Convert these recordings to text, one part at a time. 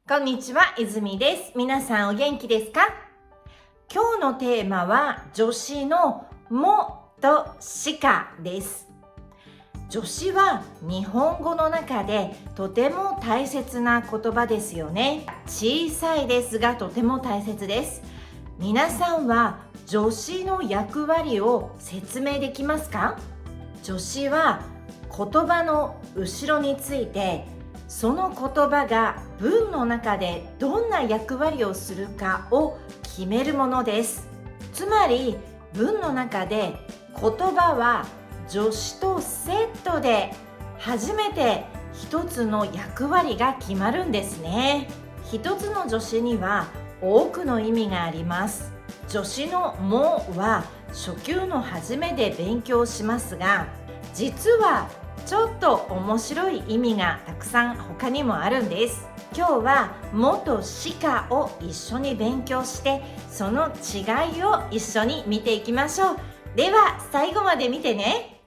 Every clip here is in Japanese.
こんにちは、泉です。皆さんお元気ですか？今日のテーマは助詞のもとしかです。助詞は日本語の中でとても大切な言葉ですよね。小さいですがとても大切です。皆さんは助詞の役割を説明できますか？助詞は言葉の後ろについてその言葉が文の中でどんな役割をするかを決めるものです。つまり文の中で言葉は助詞とセットで初めて一つの役割が決まるんですね。一つの助詞には多くの意味があります。助詞のもは初級の初めで勉強しますが、実はちょっと面白い意味がたくさん他にもあるんです。今日はもとしかを一緒に勉強してその違いを一緒に見ていきましょう。では最後まで見てね。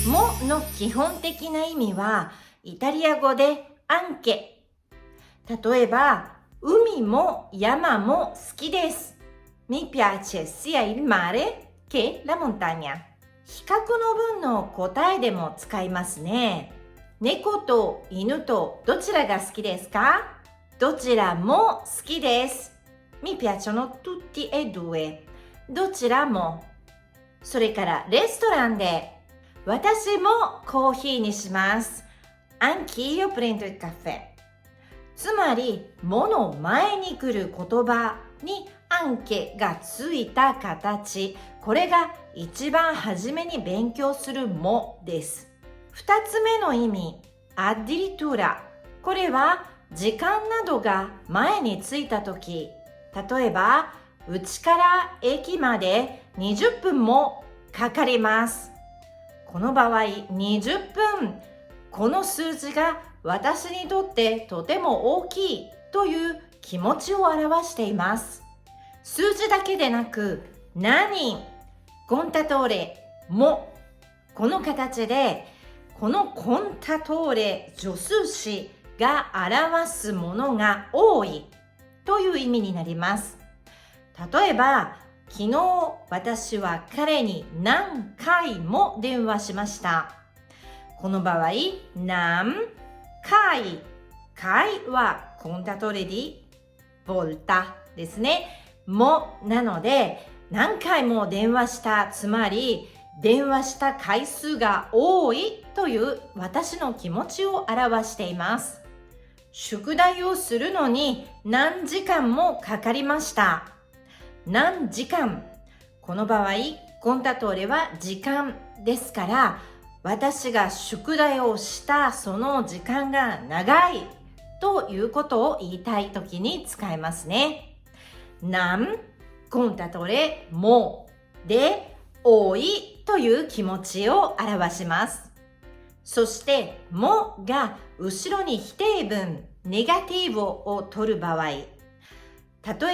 もの基本的な意味はイタリア語でアンケ。例えば海も山も好きです。Mi piace sia il mare che la montagna。比較の文の答えでも使いますね。猫と犬とどちらが好きですか？どちらも好きです。Mi piacciono tutti e due。どちらも。それからレストランで私もコーヒーにします。Anch'io prendo il caffè。つまり、もの前に来る言葉にアンケがついた形。これが一番初めに勉強するもです。二つ目の意味、addirittura。これは時間などが前についたとき。例えば、うちから駅まで20分もかかります。この場合、20分。この数字が私にとってとても大きいという気持ちを表しています。数字だけでなく、何、コンタトーレも、この形で、このコンタトーレ助数詞が表すものが多いという意味になります。例えば、昨日私は彼に何回も電話しました。この場合、何回、回はコンタトーレディボルタですね。もなので何回も電話した、つまり電話した回数が多いという私の気持ちを表しています。宿題をするのに何時間もかかりました。何時間。この場合コンタトーレは時間ですから、私が宿題をしたその時間が長いということを言いたいときに使いますね。何コンタトレもで多いという気持ちを表します。そしてもが後ろに否定文ネガティブを取る場合、例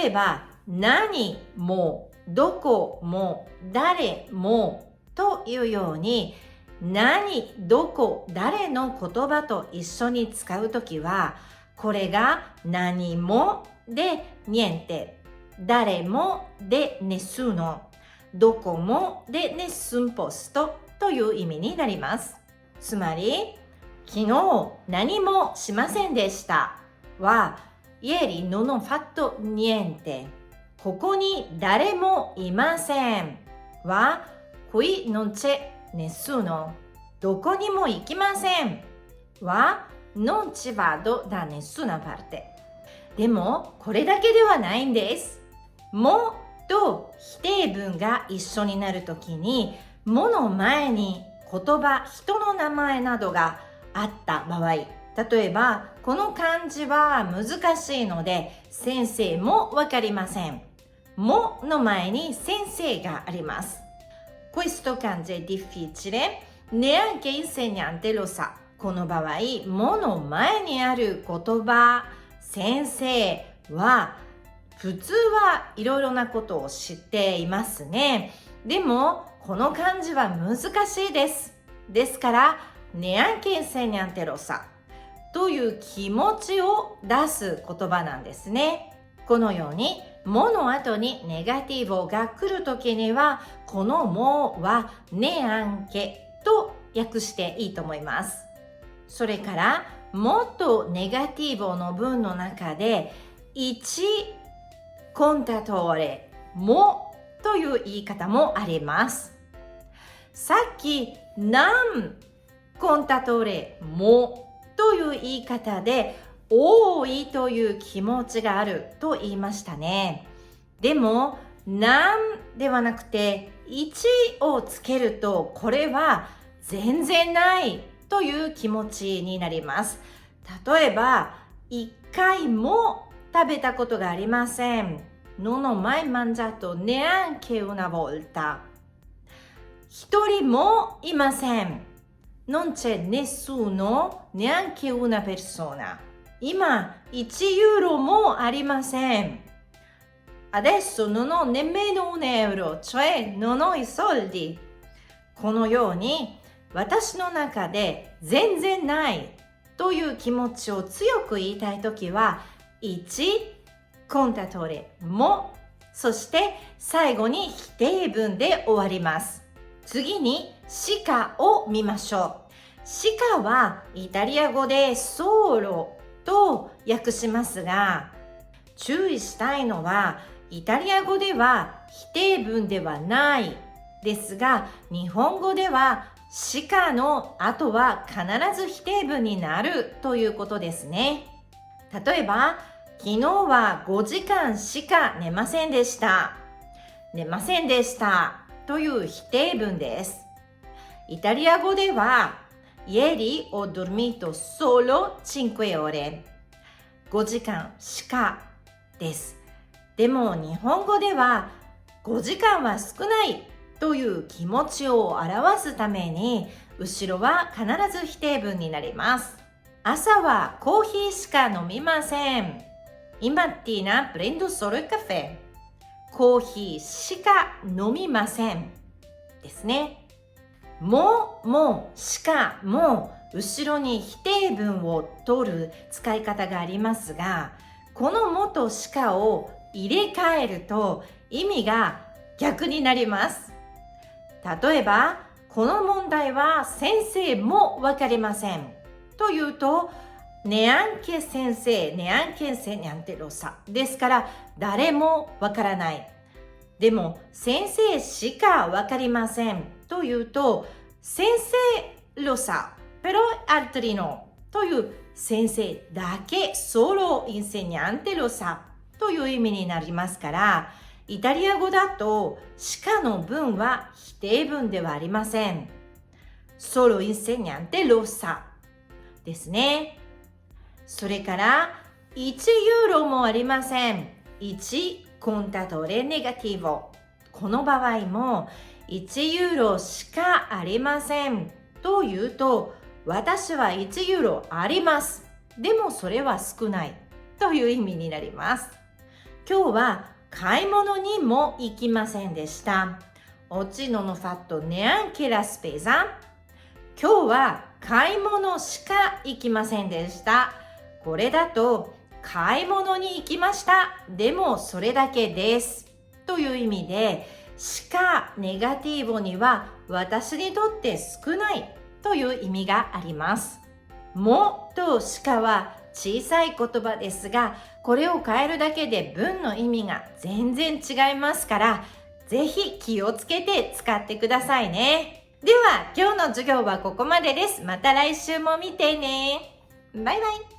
えば何もどこも誰もというように何、どこ、誰の言葉と一緒に使うときは、これが何もでniente、誰もでnessuno、どこもでnessun postoという意味になります。つまり、昨日何もしませんでしたは、ieri non ho fatto niente。ここに誰もいませんは、qui non c'è nessuno。どこにも行きませんは non ci vado da nessuna parte。 でもこれだけではないんです。もと否定文が一緒になるときに、もの前に言葉、人の名前などがあった場合、例えばこの漢字は難しいので先生もわかりません。もの前に先生があります。Questo kanji è difficile, neanche l'insegnante lo sa。 この場合、もの前にある言葉、先生は普通はいろいろなことを知っていますね。でも、この漢字は難しいです。ですから、ねあんけenseñante lo sa という気持ちを出す言葉なんですね。このように、もの後にネガティブが来るときには、このもはねあんけと訳していいと思います。それから、もっとネガティブの文の中で、1コンタトーレもという言い方もあります。さっき、何コンタトーレもという言い方で、多いという気持ちがあると言いましたね。でも、何ではなくて、1をつけると、これは全然ないという気持ちになります。例えば、1回も食べたことがありません。Non ho mai mangiato neanche una volta。一人もいません。Non c'è nessuno, neanche una persona。今、1ユーロもありません。Adesso non ho nemmeno un euro, cioè non ho i soldi。このように、私の中で全然ないという気持ちを強く言いたいときは、1、コンタトレも、そして最後に否定文で終わります。次に、しかを見ましょう。しかはイタリア語でソロと訳しますが、注意したいのは、イタリア語では否定文ではないですが、日本語ではしかの後は必ず否定文になるということですね。例えば、昨日は5時間しか寝ませんでした。寝ませんでしたという否定文です。イタリア語では、Ieri ho dormito solo 5 ore。5時間しかです。でも日本語では5時間は少ないという気持ちを表すために後ろは必ず否定文になります。朝はコーヒーしか飲みません。In mattina prendo solo il caffè。コーヒーしか飲みませんですね。も、しかも後ろに否定文を取る使い方がありますが、このもとしかを入れ替えると意味が逆になります。例えば、この問題は先生もわかりませんというと、neanche sensei, neanche insegnante lo sa ですから誰もわからない。でも先生しかわかりませんというと、先生 lo sa, però altri no という先生だけ solo insegnante lo sa という意味になりますから、イタリア語だとしかの文は否定文ではありません。solo insegnante lo sa ですね。それから1ユーロもありません。1コンタトレネガティボ。この場合も1ユーロしかありませんというと、私は1ユーロあります。でもそれは少ないという意味になります。今日は買い物にも行きませんでした。Oggi non ho fatto neanche la spesa。今日は買い物しか行きませんでした。これだと買い物に行きました。でもそれだけです。という意味で、しかネガティブには私にとって少ないという意味があります。もとしかは小さい言葉ですが、これを変えるだけで文の意味が全然違いますから、ぜひ気をつけて使ってくださいね。では今日の授業はここまでです。また来週も見てね。バイバイ。